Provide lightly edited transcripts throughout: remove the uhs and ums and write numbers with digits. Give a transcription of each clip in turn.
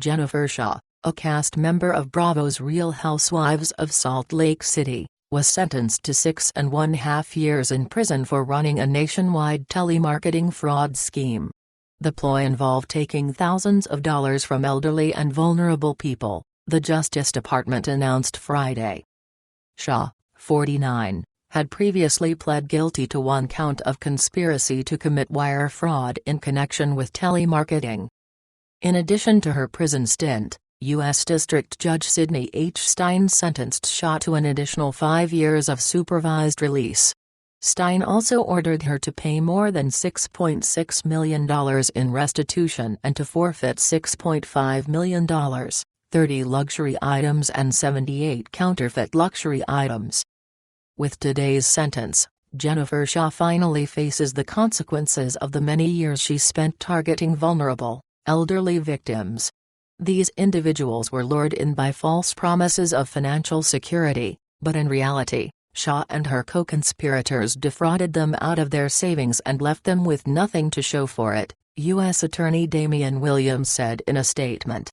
Jennifer Shah, a cast member of Bravo's Real Housewives of Salt Lake City, was sentenced to 6.5 years in prison for running a nationwide telemarketing fraud scheme. The ploy involved taking thousands of dollars from elderly and vulnerable people, the Justice Department announced Friday. Shah, 49, had previously pled guilty to one count of conspiracy to commit wire fraud in connection with telemarketing. In addition to her prison stint, U.S. District Judge Sidney H. Stein sentenced Shah to an additional 5 years of supervised release. Stein also ordered her to pay more than $6.6 million in restitution and to forfeit $6.5 million, 30 luxury items and 78 counterfeit luxury items. With today's sentence, Jennifer Shah finally faces the consequences of the many years she spent targeting vulnerable, elderly victims. These individuals were lured in by false promises of financial security, but in reality, Shah and her co-conspirators defrauded them out of their savings and left them with nothing to show for it, U.S. Attorney Damian Williams said in a statement.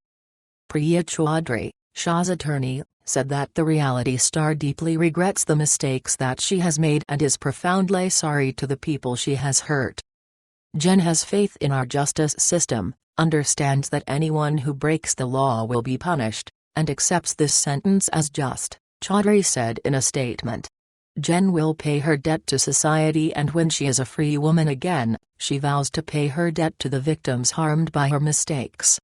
Priya Chaudhry, Shah's attorney, said that the reality star deeply regrets the mistakes that she has made and is profoundly sorry to the people she has hurt. Jen has faith in our justice system, understands that anyone who breaks the law will be punished, and accepts this sentence as just, Chaudhry said in a statement. Jen will pay her debt to society, and when she is a free woman again, she vows to pay her debt to the victims harmed by her mistakes.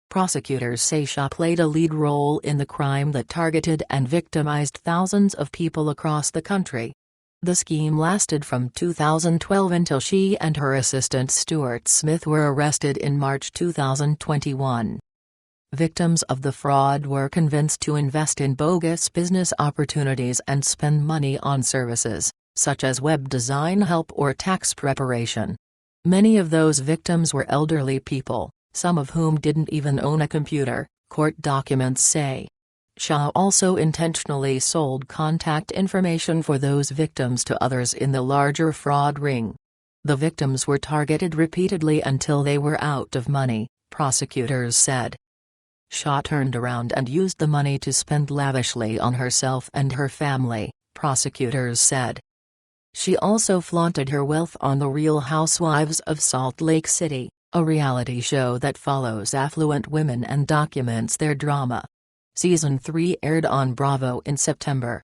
Prosecutors say Shah played a lead role in the crime that targeted and victimized thousands of people across the country. The scheme lasted from 2012 until she and her assistant Stuart Smith were arrested in March 2021. Victims of the fraud were convinced to invest in bogus business opportunities and spend money on services, such as web design help or tax preparation. Many of those victims were elderly people, some of whom didn't even own a computer, court documents say. Shah also intentionally sold contact information for those victims to others in the larger fraud ring. The victims were targeted repeatedly until they were out of money, prosecutors said. Shah turned around and used the money to spend lavishly on herself and her family, prosecutors said. She also flaunted her wealth on The Real Housewives of Salt Lake City, a reality show that follows affluent women and documents their drama. Season 3 aired on Bravo in September.